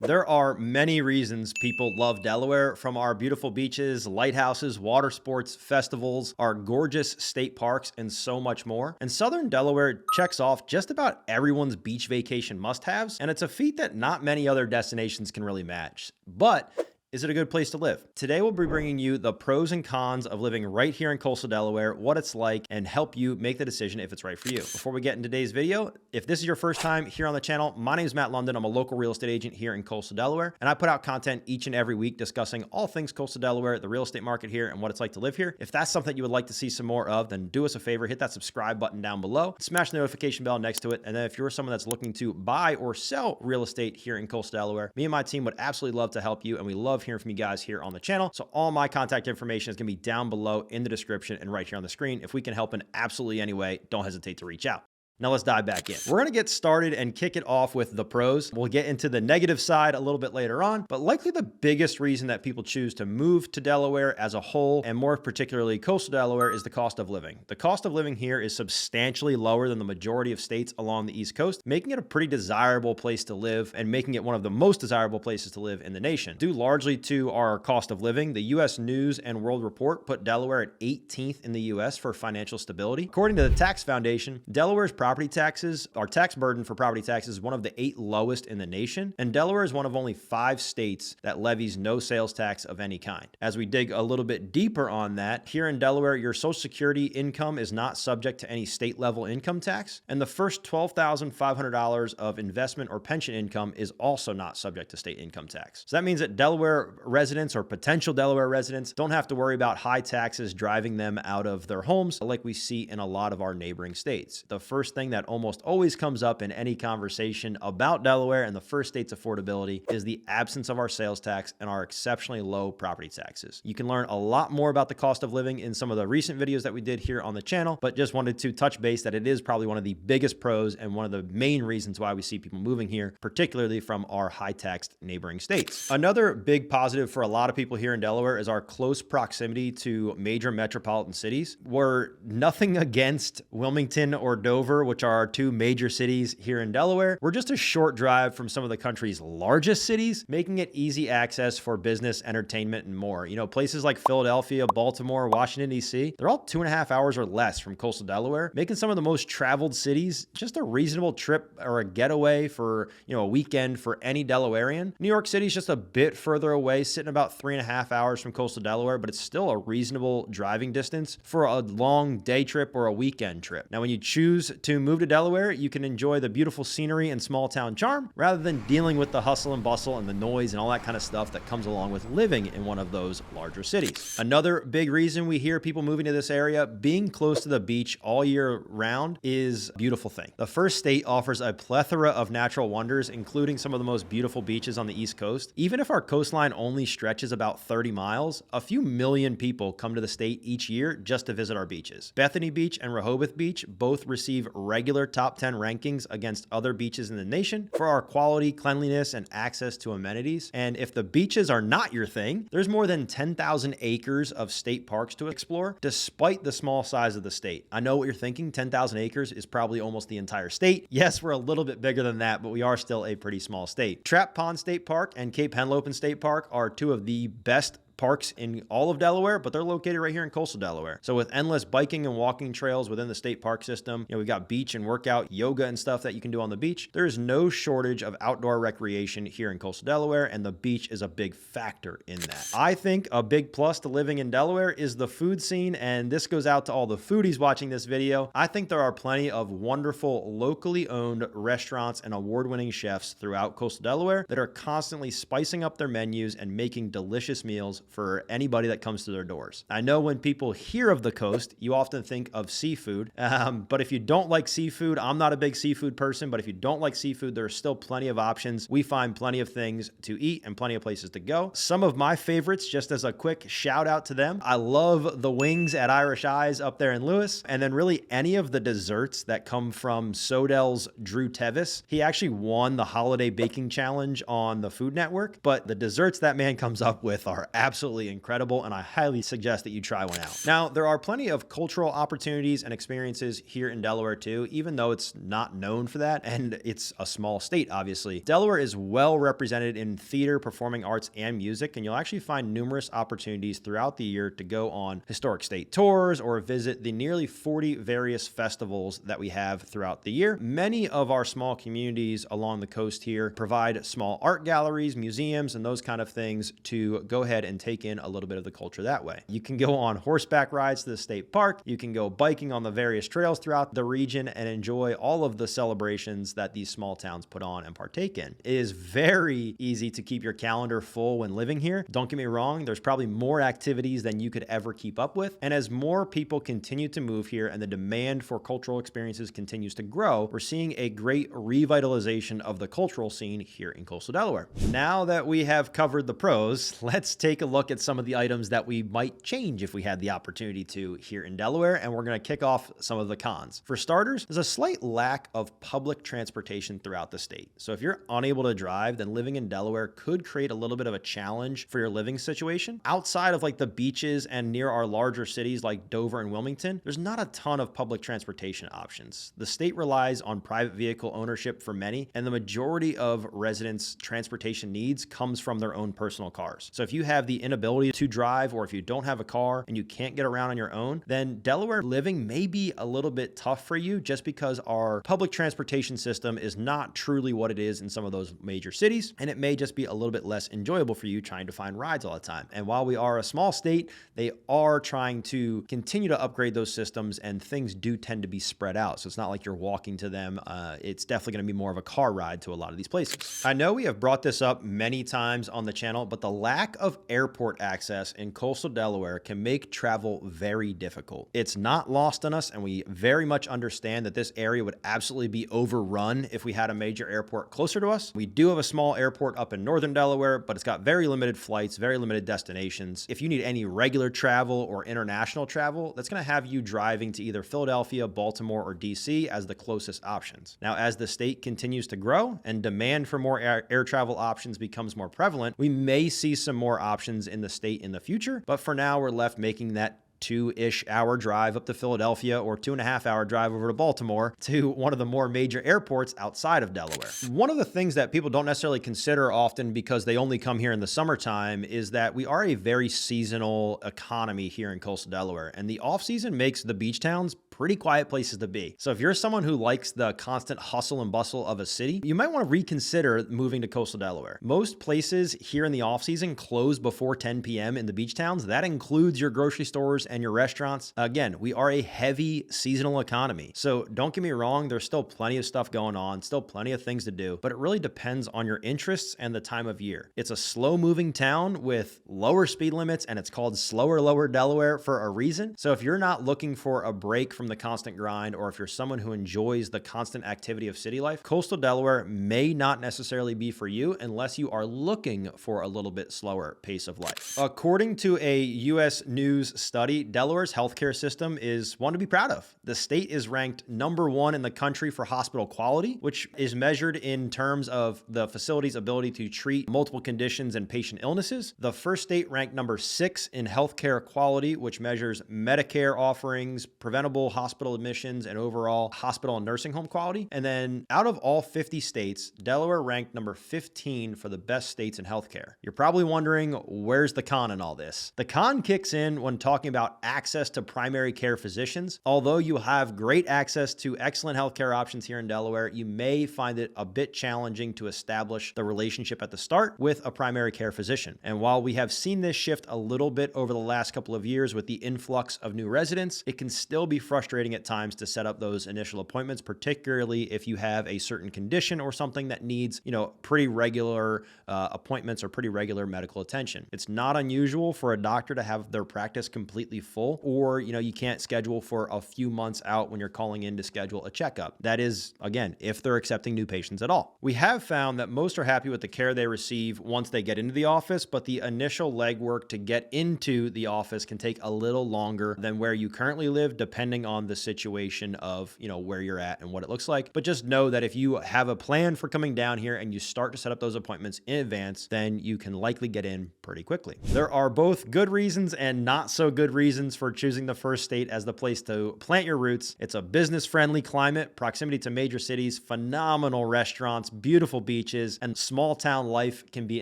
There are many reasons people love Delaware, from our beautiful beaches, lighthouses, water sports, festivals, our gorgeous state parks, and so much more. And Southern Delaware checks off just about everyone's beach vacation must-haves, and it's a feat that not many other destinations can really match. But is it a good place to live? Today, we'll be bringing you the pros and cons of living right here in Coastal Delaware, what it's like, and help you make the decision if it's right for you. Before we get into today's video, if this is your first time here on the channel, my name is Matt Lunden. I'm a local real estate agent here in Coastal Delaware, and I put out content each and every week discussing all things Coastal Delaware, the real estate market here, and what it's like to live here. If that's something you would like to see some more of, then do us a favor, hit that subscribe button down below, smash the notification bell next to it, and then if you're someone that's looking to buy or sell real estate here in Coastal Delaware, me and my team would absolutely love to help you, and we love hearing from you guys here on the channel. So all my contact information is going to be down below in the description and right here on the screen. If we can help in absolutely any way, don't hesitate to reach out. Now let's dive back in. We're going to get started and kick it off with the pros. We'll get into the negative side a little bit later on, but likely the biggest reason that people choose to move to Delaware as a whole, and more particularly Coastal Delaware, is the cost of living. The cost of living here is substantially lower than the majority of states along the East Coast, making it a pretty desirable place to live and making it one of the most desirable places to live in the nation. Due largely to our cost of living, the U.S. News and World Report put Delaware at 18th in the U.S. for financial stability. According to the Tax Foundation, Delaware's property taxes, our tax burden for property taxes, is one of the 8 lowest in the nation, and Delaware is one of only 5 states that levies no sales tax of any kind. As we dig a little bit deeper on that, here in Delaware, your Social Security income is not subject to any state level income tax, and the first $12,500 of investment or pension income is also not subject to state income tax. So that means that Delaware residents or potential Delaware residents don't have to worry about high taxes driving them out of their homes like we see in a lot of our neighboring states. The first thing that almost always comes up in any conversation about Delaware and the first state's affordability is the absence of our sales tax and our exceptionally low property taxes. You can learn a lot more about the cost of living in some of the recent videos that we did here on the channel, but just wanted to touch base that it is probably one of the biggest pros and one of the main reasons why we see people moving here, particularly from our high-taxed neighboring states. Another big positive for a lot of people here in Delaware is our close proximity to major metropolitan cities. We're nothing against Wilmington or Dover, which are our 2 major cities here in Delaware. We're just a short drive from some of the country's largest cities, making it easy access for business, entertainment, and more. You know, places like Philadelphia, Baltimore, Washington, D.C., they're all 2.5 hours or less from Coastal Delaware, making some of the most traveled cities just a reasonable trip or a getaway for, you know, a weekend for any Delawarean. New York City is just a bit further away, sitting about 3.5 hours from Coastal Delaware, but it's still a reasonable driving distance for a long day trip or a weekend trip. Now, when you choose to move to Delaware, you can enjoy the beautiful scenery and small town charm rather than dealing with the hustle and bustle and the noise and all that kind of stuff that comes along with living in one of those larger cities. Another big reason we hear people moving to this area, being close to the beach all year round, is a beautiful thing. The first state offers a plethora of natural wonders, including some of the most beautiful beaches on the East Coast. Even if our coastline only stretches about 30 miles, a few million people come to the state each year just to visit our beaches. Bethany Beach and Rehoboth Beach both receive regular top 10 rankings against other beaches in the nation for our quality, cleanliness, and access to amenities. And if the beaches are not your thing, there's more than 10,000 acres of state parks to explore, despite the small size of the state. I know what you're thinking, 10,000 acres is probably almost the entire state. Yes, we're a little bit bigger than that, but we are still a pretty small state. Trap Pond State Park and Cape Henlopen State Park are 2 of the best parks in all of Delaware, but they're located right here in Coastal Delaware. So with endless biking and walking trails within the state park system, you know, we got beach and workout, yoga and stuff that you can do on the beach. There is no shortage of outdoor recreation here in Coastal Delaware, and the beach is a big factor in that. I think a big plus to living in Delaware is the food scene, and this goes out to all the foodies watching this video. I think there are plenty of wonderful locally owned restaurants and award-winning chefs throughout Coastal Delaware that are constantly spicing up their menus and making delicious meals for anybody that comes to their doors. I know when people hear of the coast, you often think of seafood, but if you don't like seafood, I'm not a big seafood person, but if you don't like seafood, there are still plenty of options. We find plenty of things to eat and plenty of places to go. Some of my favorites, just as a quick shout out to them, I love the wings at Irish Eyes up there in Lewes, and then really any of the desserts that come from Sodel's Drew Tevis. He actually won the Holiday Baking Challenge on the Food Network, but the desserts that man comes up with are absolutely absolutely incredible, and I highly suggest that you try one out. Now, there are plenty of cultural opportunities and experiences here in Delaware too, even though it's not known for that, and it's a small state, obviously. Delaware is well represented in theater, performing arts, and music, and you'll actually find numerous opportunities throughout the year to go on historic state tours or visit the nearly 40 various festivals that we have throughout the year. Many of our small communities along the coast here provide small art galleries, museums, and those kind of things to go ahead and take in a little bit of the culture that way. You can go on horseback rides to the state park. You can go biking on the various trails throughout the region and enjoy all of the celebrations that these small towns put on and partake in. It is very easy to keep your calendar full when living here. Don't get me wrong, there's probably more activities than you could ever keep up with. And as more people continue to move here and the demand for cultural experiences continues to grow, we're seeing a great revitalization of the cultural scene here in Coastal Delaware. Now that we have covered the pros, let's take a look at some of the items that we might change if we had the opportunity to here in Delaware, and we're going to kick off some of the cons. For starters, there's a slight lack of public transportation throughout the state. So if you're unable to drive, then living in Delaware could create a little bit of a challenge for your living situation. Outside of like the beaches and near our larger cities like Dover and Wilmington, there's not a ton of public transportation options. The state relies on private vehicle ownership for many, and the majority of residents' transportation needs comes from their own personal cars. So if you have the inability to drive, or if you don't have a car and you can't get around on your own, then Delaware living may be a little bit tough for you just because our public transportation system is not truly what it is in some of those major cities, and it may just be a little bit less enjoyable for you trying to find rides all the time. And while we are a small state, they are trying to continue to upgrade those systems, and things do tend to be spread out. So it's not like you're walking to them. It's definitely going to be more of a car ride to a lot of these places. I know we have brought this up many times on the channel, but the lack of airport access in Coastal Delaware can make travel very difficult. It's not lost on us, and we very much understand that this area would absolutely be overrun if we had a major airport closer to us. We do have a small airport up in Northern Delaware, but it's got very limited flights, very limited destinations. If you need any regular travel or international travel, that's going to have you driving to either Philadelphia, Baltimore, or DC as the closest options. Now, as the state continues to grow and demand for more air travel options becomes more prevalent, we may see some more options in the state in the future, but for now, we're left making that 2-ish hour drive up to Philadelphia or 2.5-hour drive over to Baltimore to one of the more major airports outside of Delaware. One of the things that people don't necessarily consider often because they only come here in the summertime is that we are a very seasonal economy here in Coastal Delaware, and the off season makes the beach towns pretty quiet places to be. So if you're someone who likes the constant hustle and bustle of a city, you might want to reconsider moving to Coastal Delaware. Most places here in the off season close before 10 p.m. in the beach towns. That includes your grocery stores and your restaurants. Again, we are a heavy seasonal economy. So don't get me wrong, there's still plenty of stuff going on, still plenty of things to do, but it really depends on your interests and the time of year. It's a slow moving town with lower speed limits, and it's called Slower Lower Delaware for a reason. So if you're not looking for a break from the constant grind, or if you're someone who enjoys the constant activity of city life, Coastal Delaware may not necessarily be for you unless you are looking for a little bit slower pace of life. According to a U.S. News study, Delaware's healthcare system is one to be proud of. The state is ranked #1 in the country for hospital quality, which is measured in terms of the facility's ability to treat multiple conditions and patient illnesses. The first state ranked #6 in healthcare quality, which measures Medicare offerings, preventable hospital admissions, and overall hospital and nursing home quality. And then out of all 50 states, Delaware ranked #15 for the best states in healthcare. You're probably wondering, where's the con in all this? The con kicks in when talking about access to primary care physicians. Although you have great access to excellent healthcare options here in Delaware, you may find it a bit challenging to establish the relationship at the start with a primary care physician. And while we have seen this shift a little bit over the last couple of years with the influx of new residents, it can still be frustrating at times to set up those initial appointments, particularly if you have a certain condition or something that needs, pretty regular appointments or pretty regular medical attention. It's not unusual for a doctor to have their practice completely completely full, or, you can't schedule for a few months out when you're calling in to schedule a checkup. That is, again, if they're accepting new patients at all. We have found that most are happy with the care they receive once they get into the office, but the initial legwork to get into the office can take a little longer than where you currently live, depending on the situation of, where you're at and what it looks like. But just know that if you have a plan for coming down here and you start to set up those appointments in advance, then you can likely get in pretty quickly. There are both good reasons and not so good reasons for choosing the first state as the place to plant your roots. It's a business-friendly climate, proximity to major cities, phenomenal restaurants, beautiful beaches, and small town life can be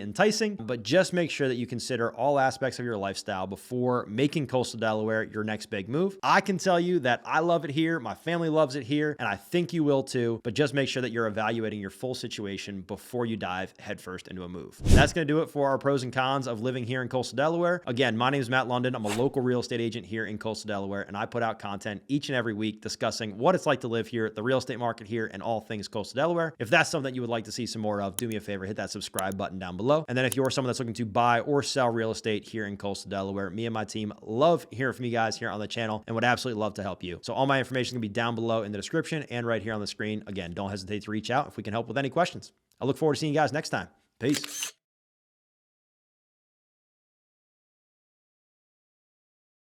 enticing, but just make sure that you consider all aspects of your lifestyle before making Coastal Delaware your next big move. I can tell you that I love it here, my family loves it here, and I think you will too, but just make sure that you're evaluating your full situation before you dive headfirst into a move. That's going to do it for our pros and cons of living here in Coastal Delaware. Again, my name is Matt Lunden. I'm a local real estate agent here in Coastal Delaware, and I put out content each and every week discussing what it's like to live here, the real estate market here, and all things Coastal Delaware. If that's something you would like to see some more of, do me a favor, hit that subscribe button down below. And then if you're someone that's looking to buy or sell real estate here in Coastal Delaware, me and my team love hearing from you guys here on the channel and would absolutely love to help you. So all my information is going to be down below in the description and right here on the screen. Again, don't hesitate to reach out if we can help with any questions. I look forward to seeing you guys next time. Peace.